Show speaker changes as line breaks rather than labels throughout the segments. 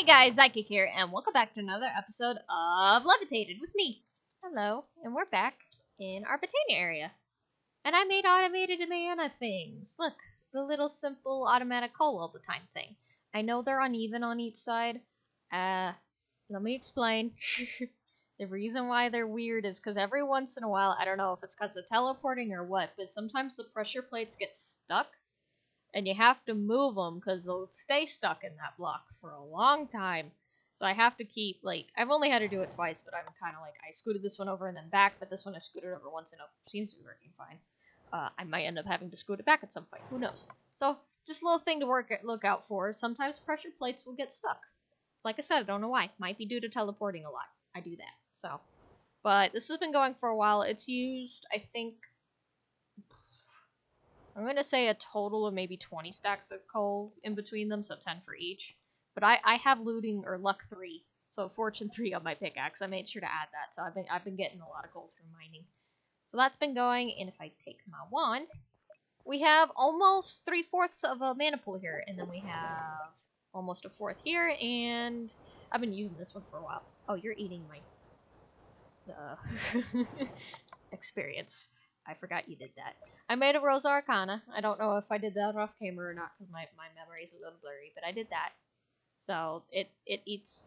Hey guys, Zykick here, and welcome back to another episode of Levitated with me. Hello, and we're back in our Botania area. And I made automated mana things. Look, the little simple automatic call all the time thing. I know they're uneven on each side. Let me explain. The reason why they're weird is because every once in a while, I don't know if it's because of teleporting or what, but sometimes the pressure plates get stuck. And you have to move them because they'll stay stuck in that block for a long time. So I have to keep, like, I've only had to do it twice, but I'm kind of like, I scooted this one over and then back, but this one I scooted over once and it seems to be working fine. I might end up having to scoot it back at some point, who knows. So, just a little thing to look out for. Sometimes pressure plates will get stuck. Like I said, I don't know why. Might be due to teleporting a lot. I do that, so. But this has been going for a while. It's used, I think, I'm going to say a total of maybe 20 stacks of coal in between them, so 10 for each. But I have looting, or luck 3, so fortune 3 on my pickaxe. I made sure to add that, so I've been getting a lot of gold through mining. So that's been going, and if I take my wand, we have almost 3/4 of a mana pool here, and then we have almost a 1/4 here, and I've been using this one for a while. Oh, you're eating my experience. I forgot you did that. I made a Rosa Arcana. I don't know if I did that off camera or not because my memory is a little blurry, but I did that. So it eats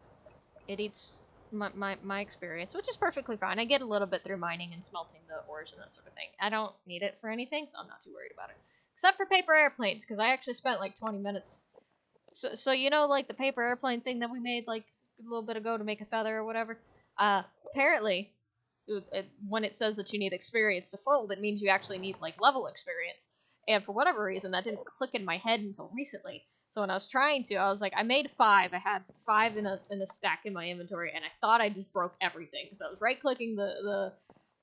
my experience, which is perfectly fine. I get a little bit through mining and smelting the ores and that sort of thing. I don't need it for anything, so I'm not too worried about it. Except for paper airplanes, because I actually spent like 20 minutes. So you know, like the paper airplane thing that we made like a little bit ago to make a feather or whatever. Apparently, when it says that you need experience to fold, it means you actually need like level experience. And for whatever reason, that didn't click in my head until recently. So when I was trying to, I was like, I made 5. I had 5 in a stack in my inventory, and I thought I just broke everything. So I was right-clicking the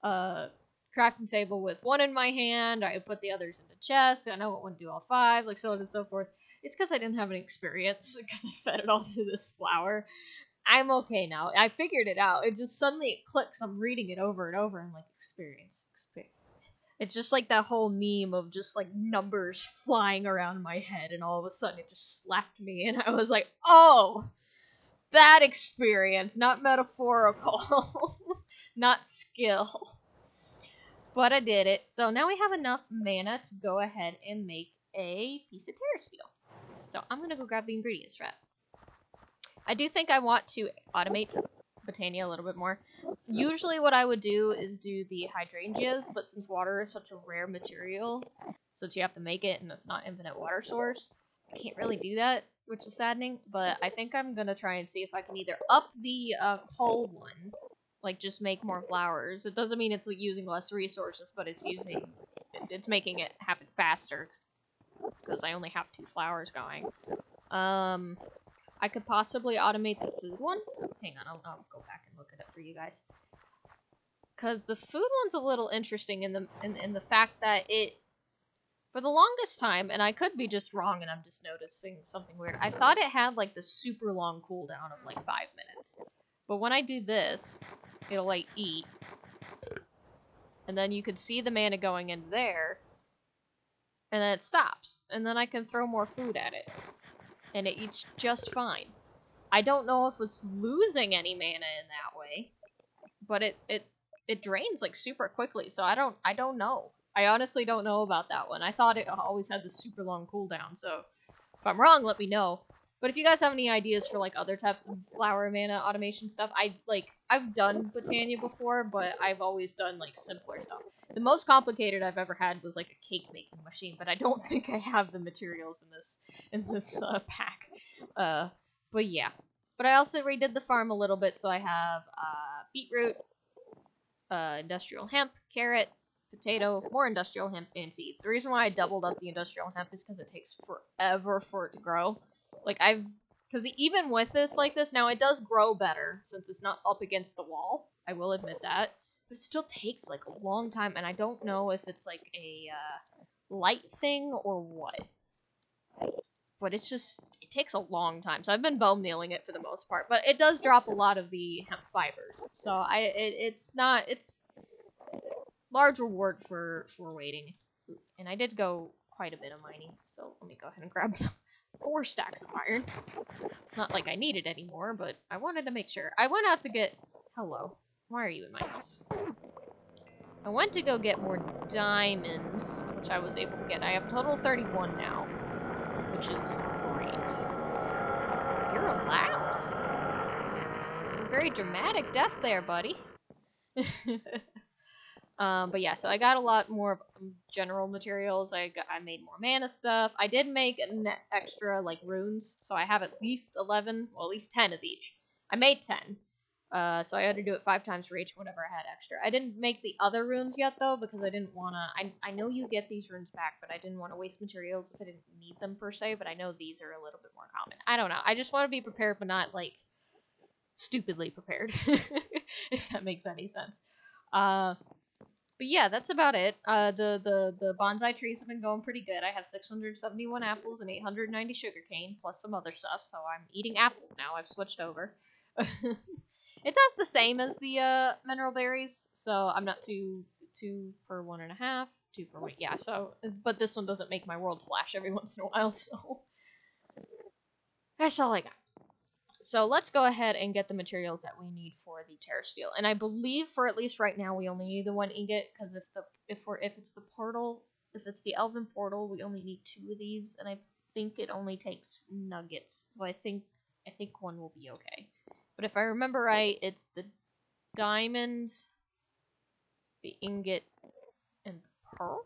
crafting table with 1 in my hand. I put the others in the chest. I know what one to do all 5, like so on and so forth. It's because I didn't have any experience, because I fed it all to this flower. I'm okay now. I figured it out. It just suddenly it clicks. I'm reading it over and over. I'm like, experience. It's just like that whole meme of just like numbers flying around my head, and all of a sudden it just slapped me, and I was like, oh, that experience, not metaphorical, not skill. But I did it. So now we have enough mana to go ahead and make a piece of Terrasteel. So I'm gonna go grab the ingredients for that. I do think I want to automate Botania a little bit more. Usually what I would do is do the hydrangeas, but since water is such a rare material, since you have to make it and it's not infinite water source, I can't really do that, which is saddening, but I think I'm going to try and see if I can either up the whole one, like just make more flowers. It doesn't mean it's like, using less resources, but it's making it happen faster, because I only have 2 flowers going. I could possibly automate the food one. Hang on, I'll go back and look at it for you guys. Because the food one's a little interesting in the fact that it, for the longest time, and I could be just wrong and I'm just noticing something weird, I thought it had like the super long cooldown of like 5 minutes. But when I do this, it'll like eat. And then you can see the mana going in there. And then it stops. And then I can throw more food at it. And it eats just fine. I don't know if it's losing any mana in that way, but it drains like super quickly, so I don't know. I honestly don't know about that one. I thought it always had this super long cooldown, so if I'm wrong, let me know. But if you guys have any ideas for like other types of flower mana automation stuff, I've done Botania before, but I've always done like simpler stuff. The most complicated I've ever had was like a cake making machine, but I don't think I have the materials in this pack. But yeah. But I also redid the farm a little bit, so I have beetroot, industrial hemp, carrot, potato, more industrial hemp, and seeds. The reason why I doubled up the industrial hemp is because it takes forever for it to grow. Like because even with this like this, now it does grow better since it's not up against the wall. I will admit that. But it still takes like a long time, and I don't know if it's like a light thing or what. But it takes a long time. So I've been bone mealing it for the most part, but it does drop a lot of the hemp fibers. So it's large reward for waiting. And I did go quite a bit of mining, so let me go ahead and grab 4 stacks of iron. Not like I need it anymore, but I wanted to make sure. I went out to get... Hello. Why are you in my house? I went to go get more diamonds, which I was able to get. I have a total of 31 now, which is great. You're allowed. Very dramatic death there, buddy. But yeah, so I got a lot more general materials. I made more mana stuff. I did make an extra, like, runes, so I have at least 11, well, at least 10 of each. I made 10. So I had to do it 5 times for each, whatever I had extra. I didn't make the other runes yet, though, because I didn't want to... I know you get these runes back, but I didn't want to waste materials if I didn't need them, per se, but I know these are a little bit more common. I don't know. I just want to be prepared, but not, like, stupidly prepared, if that makes any sense. But yeah, that's about it. The bonsai trees have been going pretty good. I have 671 apples and 890 sugarcane, plus some other stuff, so I'm eating apples now. I've switched over. It does the same as the mineral berries, so I'm not two for 1.5, 2 for 1. Yeah, so, but this one doesn't make my world flash every once in a while, so that's all I got. So let's go ahead and get the materials that we need for the Terrasteel. And I believe for at least right now we only need the 1 ingot, because if it's the elven portal, we only need 2 of these, and I think it only takes nuggets. So I think 1 will be okay. But if I remember right, it's the diamond, the ingot, and the pearl?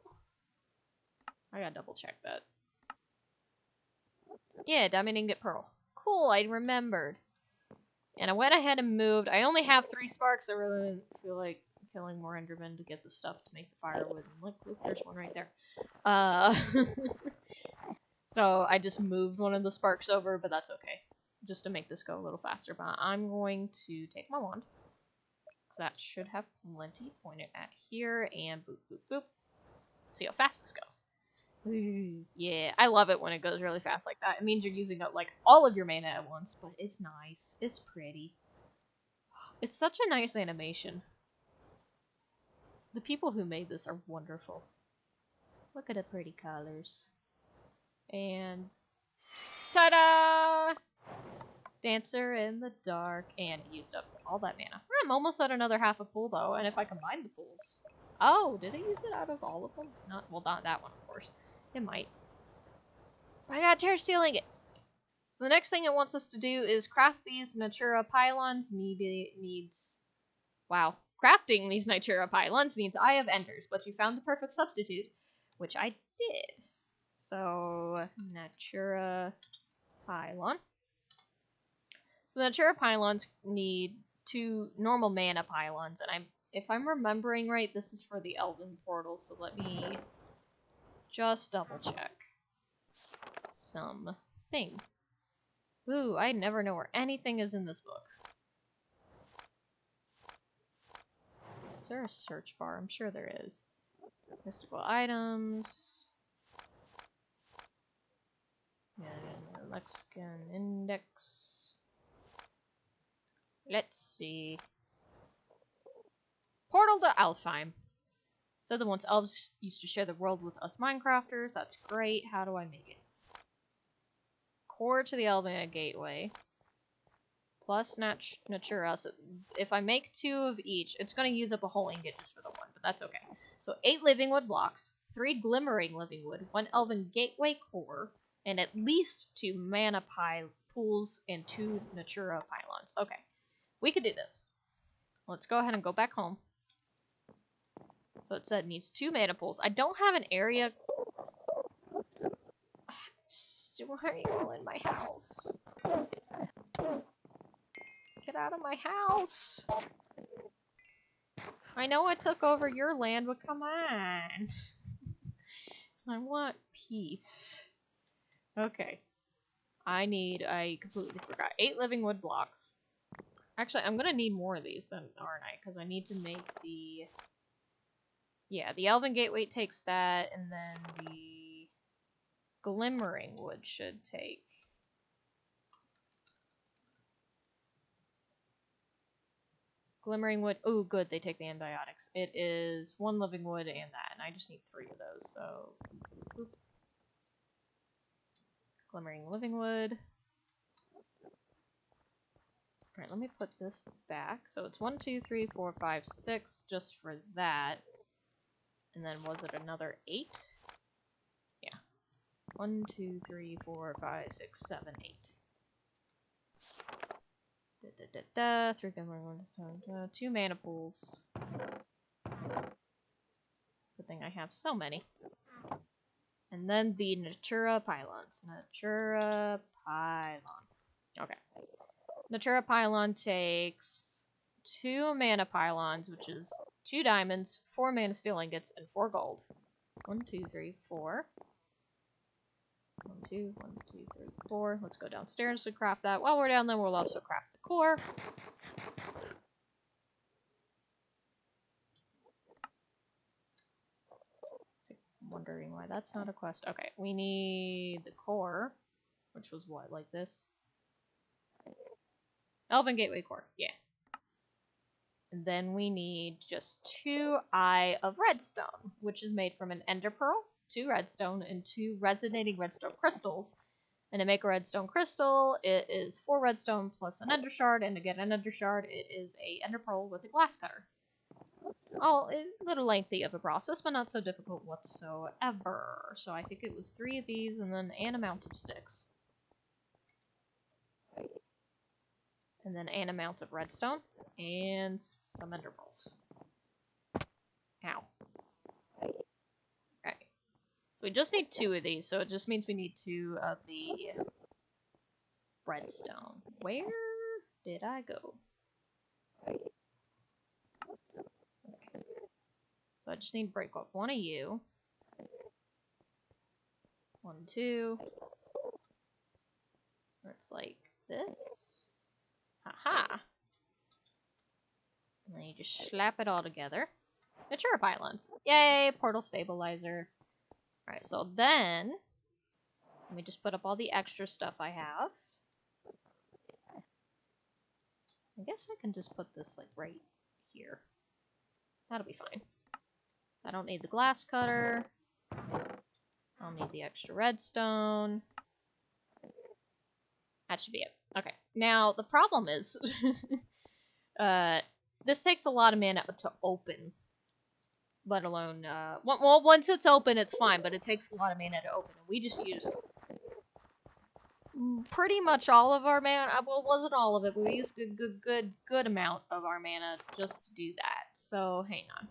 I gotta double check that. Yeah, diamond, ingot, pearl. Cool, I remembered. And I went ahead and moved. I only have 3 sparks. I really didn't feel like killing more endermen to get the stuff to make the firewood. And look, there's one right there. So I just moved one of the sparks over, but that's okay. Just to make this go a little faster. But I'm going to take my wand. That should have plenty. Point it at here, and boop, boop, boop. See how fast this goes. Yeah, I love it when it goes really fast like that. It means you're using up, like, all of your mana at once, but it's nice. It's pretty. It's such a nice animation. The people who made this are wonderful. Look at the pretty colors. And... ta-da! Dancer in the dark. And it used up all that mana. I'm almost at another half a pool, though, and if I combine the pools... Oh, did it use it out of all of them? Well, not that one, of course. It might. I got Terrasteel ingot. So the next thing it wants us to do is craft these Natura pylons. Wow. Crafting these Natura pylons needs Eye of Enders, but you found the perfect substitute, which I did. So, Natura pylon. So the Natura pylons need 2 normal mana pylons, and if I'm remembering right, this is for the elven portal, so let me just double check something. Ooh, I never know where anything is in this book. Is there a search bar? I'm sure there is. Mystical items. And lexicon index. Let's see. Portal to Alfheim. So the once elves used to share the world with us Minecrafters. That's great. How do I make it? Core to the Elven Gateway. Plus Natura. So if I make 2 of each, it's going to use up a whole ingot just for the 1, but that's okay. So 8 living wood blocks, 3 glimmering living wood, 1 Elven Gateway core, and at least 2 mana pools and 2 Natura pylons. Okay. We could do this. Let's go ahead and go back home. So it said it needs 2 mana pools. I don't have an area. Why are you all in my house? Get out of my house! I know I took over your land, but come on. I want peace. Okay. I completely forgot. 8 living wood blocks. Actually, I'm gonna need more of these then, aren't I? Because I need to make the... Yeah, the Elven Gateway takes that, and then the Glimmering Wood should take... Glimmering Wood... Ooh, good, they take the antibiotics. It is 1 living wood and that, and I just need 3 of those, so... Oop. Glimmering living wood. Alright, let me put this back. So it's 1, 2, 3, 4, 5, 6 just for that. And then was it another 8? Yeah. 1, 2, 3, 4, 5, 6, 7, 8. 3 glimmering, 2 mana pools. Good thing I have so many. And then the Natura pylons. Natura pylon. Okay. Natura pylon takes 2 mana pylons, which is 2 diamonds, 4 mana steel ingots, and 4 gold. 1, 2, 3, 4. 1, 2, 1, 2, 3, 4. Let's go downstairs to craft that. While we're down there, we'll also craft the core. Wondering why that's not a quest. Okay, we need the core, which was what, like this? Elven Gateway core, yeah. And then we need just 2 Eye of Redstone, which is made from an Ender Pearl, 2 redstone, and 2 resonating redstone crystals. And to make a redstone crystal, it is 4 redstone plus an ender shard, and to get an ender shard, it is a ender pearl with a glass cutter. All a little lengthy of a process, but not so difficult whatsoever. So I think it was 3 of these, and then an amount of sticks. And then an amount of redstone, and some ender pearls. Ow. Okay. So we just need 2 of these, so it just means we need 2 of the redstone. Where did I go? Okay. So I just need to break off 1 of you. 1, 2. It's like this. Haha. And then you just slap it all together. Natura pylons. Yay! Portal stabilizer. Alright, so then let me just put up all the extra stuff I have. I guess I can just put this like right here. That'll be fine. I don't need the glass cutter. I'll need the extra redstone. That should be it. Okay. Now, the problem is, this takes a lot of mana to open. Let alone, well, once it's open, it's fine, but it takes a lot of mana to open. And we just used pretty much all of our mana. Well, it wasn't all of it, but we used a good amount of our mana just to do that. So, hang on.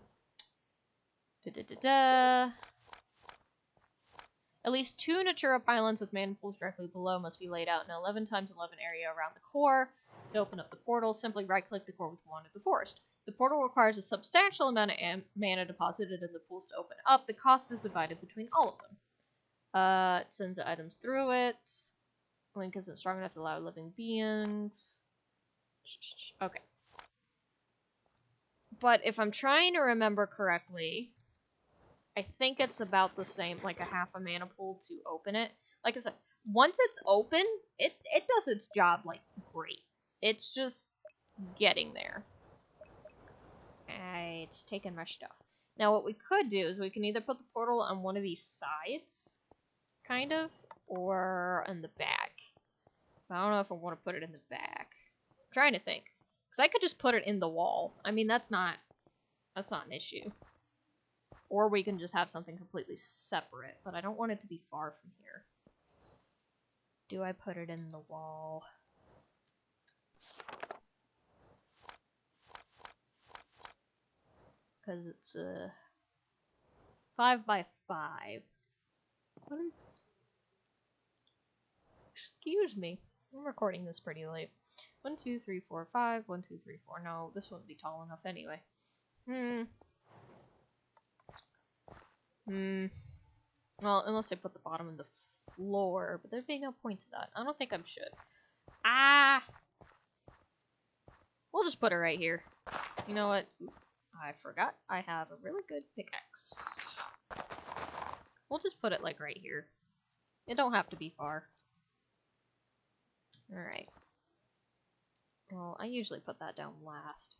At least 2 Natura pylons with mana pools directly below must be laid out in an 11 × 11 area around the core. To open up the portal, simply right-click the core with Wand of the Forest. The portal requires a substantial amount of mana deposited in the pools to open up. The cost is divided between all of them. It sends items through it. Link isn't strong enough to allow living beings. Okay. But if I'm trying to remember correctly, I think it's about the same, like a half a mana pool to open it. Like I said, once it's open, it does its job, like, great. It's just getting there. It's taking my stuff. Now, what we could do is we can either put the portal on one of these sides, kind of, or on the back. I don't know if I want to put it in the back. I'm trying to think. Because I could just put it in the wall. I mean, that's not an issue. Or we can just have something completely separate, but I don't want it to be far from here. Do I put it in the wall? Because it's a 5 by 5. Excuse me. I'm recording this pretty late. 1, 2, 3, 4, 5. 1, 2, 3, 4. No, this wouldn't be tall enough anyway. Well, unless I put the bottom in the floor, but there'd be no point to that. I don't think I should. We'll just put it right here. You know what? I forgot I have a really good pickaxe. We'll just put it like right here. It don't have to be far. Alright. Well, I usually put that down last.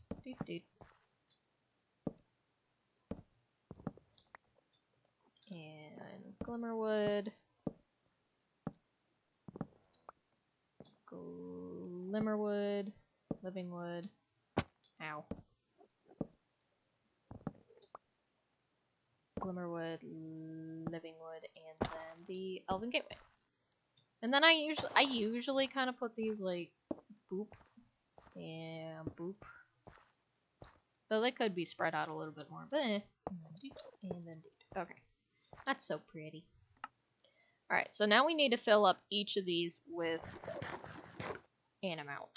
And Glimmerwood. Glimmerwood, living wood. Ow. Glimmerwood, living wood, and then the elven gateway. And then I usually kind of put these like boop and boop. Though they could be spread out a little bit more, but eh. And then okay. That's so pretty. Alright, so now we need to fill up each of these with an amount.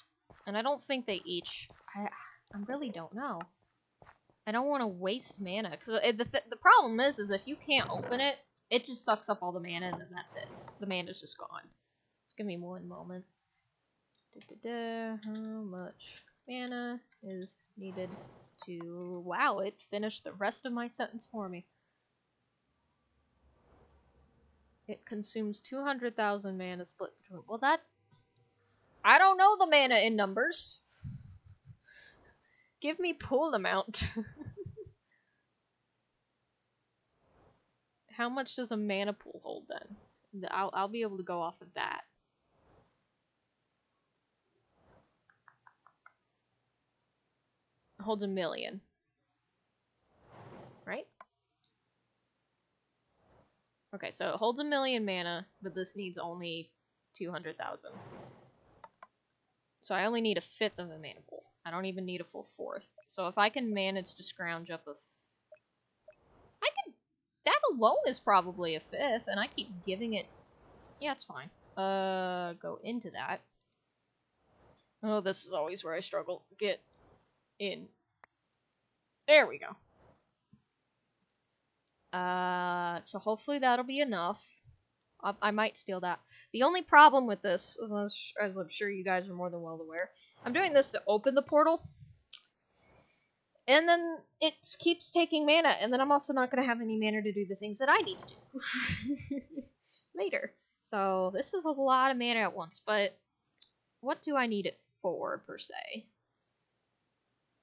And I don't think they each... I really don't know. I don't want to waste mana. Because the problem is if you can't open it, it just sucks up all the mana and then that's it. The mana's just gone. Just give me one moment. How much mana is needed to... Wow, it finished the rest of my sentence for me. It consumes 200,000 mana split between... Well, that... I don't know the mana in numbers. Give me pool amount. How much does a mana pool hold then? I'll be able to go off of that. It holds 1 million. Right? Okay, so it holds 1 million mana, but this needs only 200,000. So I only need 1/5 of a mana pool. I don't even need a full 4th. So if I can manage to scrounge up a... That alone is probably 1/5, and I keep giving it... Yeah, it's fine. Go into that. Oh, this is always where I struggle. Get in. There we go. So hopefully that'll be enough. I might steal that. The only problem with this, as I'm sure you guys are more than well aware, I'm doing this to open the portal. And then it keeps taking mana, and then I'm also not going to have any mana to do the things that I need to do later. So this is a lot of mana at once, but what do I need it for, per se?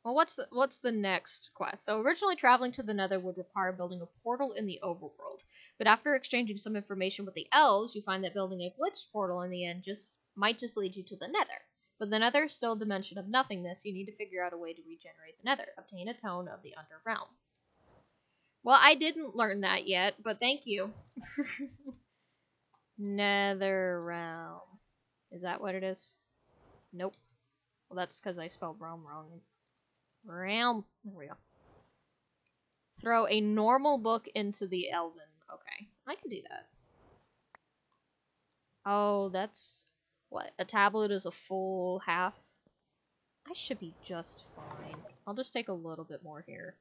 Well, what's the next quest? So originally traveling to the Nether would require building a portal in the overworld, but after exchanging some information with the elves, you find that building a glitched portal in the end might just lead you to the Nether. But the Nether is still a dimension of nothingness. You need to figure out a way to regenerate the Nether. Obtain a tome of the Underrealm. Well, I didn't learn that yet, but thank you. Nether realm. Is that what it is? Nope. Well, that's because I spelled realm wrong. Realm. There we go. Throw a normal book into the elven. Okay, I can do that. Oh, that's... What? A tablet is a full half? I should be just fine. I'll just take a little bit more here.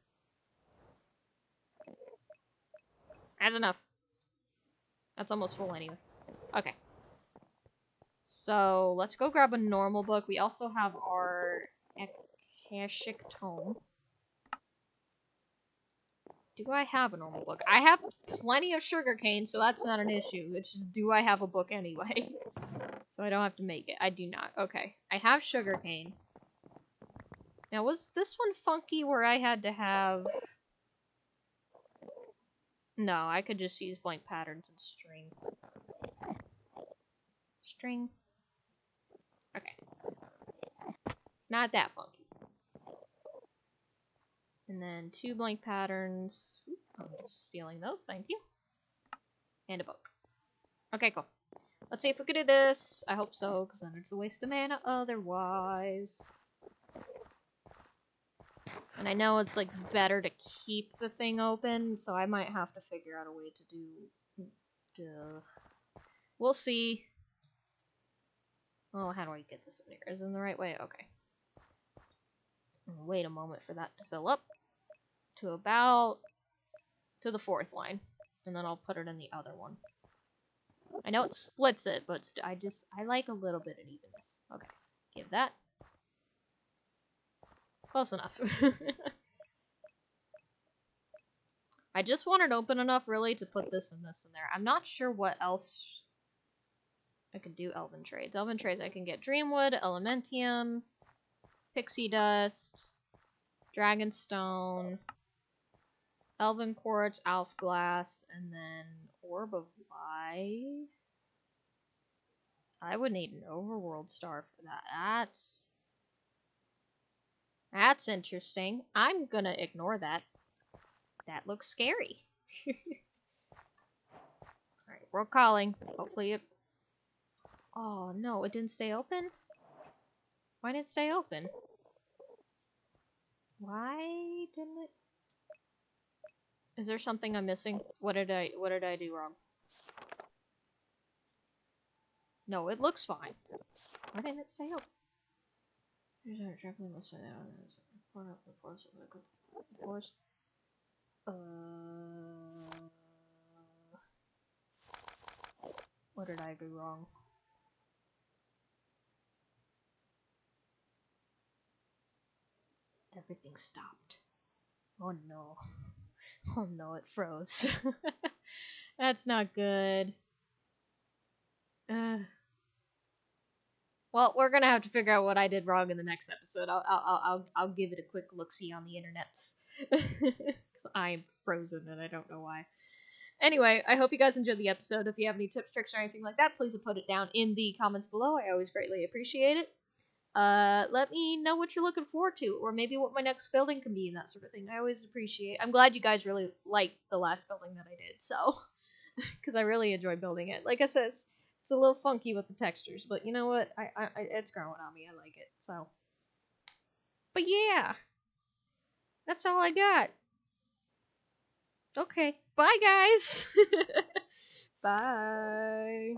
That's enough. That's almost full anyway. Okay. So, let's go grab a normal book. We also have our Akashic Tome. Do I have a normal book? I have plenty of sugarcane, so that's not an issue. It's just, do I have a book anyway? So I don't have to make it. I do not. Okay. I have sugarcane. Now, was this one funky where I had to have... No, I could just use blank patterns and string. String. Okay. Not that funky. And then 2 blank patterns. Oop, I'm just stealing those, thank you. And a book. Okay, cool. Let's see if we can do this. I hope so, because then it's a waste of mana otherwise. And I know it's like better to keep the thing open, so I might have to figure out a way to do... We'll see. Oh, how do I get this in here? Is it in the right way? Okay. Wait a moment for that to fill up. To about... to the 4th line. And then I'll put it in the other one. I know it splits it, but I like a little bit of evenness. Okay. Give that. Close enough. I just want it open enough, really, to put this and this in there. I'm not sure what else I could do. Elven trades. Elven trades, I can get Dreamwood, Elementium, Pixie Dust, Dragonstone, Elven Quartz, Alph Glass, and then Orb of Life. I would need an overworld star for that. That's interesting. I'm gonna ignore that. That looks scary. Alright, we're calling. Hopefully it... Oh, no, it didn't stay open? Why didn't it stay open? Why didn't it... Is there something I'm missing? What did I do wrong? No, it looks fine. Why didn't it stay open? What did I do wrong? Everything stopped. Oh no. Oh no, it froze. That's not good. Well, we're gonna have to figure out what I did wrong in the next episode. I'll give it a quick look-see on the internets. Because I'm frozen and I don't know why. Anyway, I hope you guys enjoyed the episode. If you have any tips, tricks, or anything like that, please put it down in the comments below. I always greatly appreciate it. Let me know what you're looking forward to, or maybe what my next building can be and that sort of thing. I always appreciate. I'm glad you guys really liked the last building that I did, so because I really enjoy building it. Like I said, it's a little funky with the textures, but you know what? It's growing on me. I like it. So, but yeah, that's all I got. Okay, bye guys. Bye.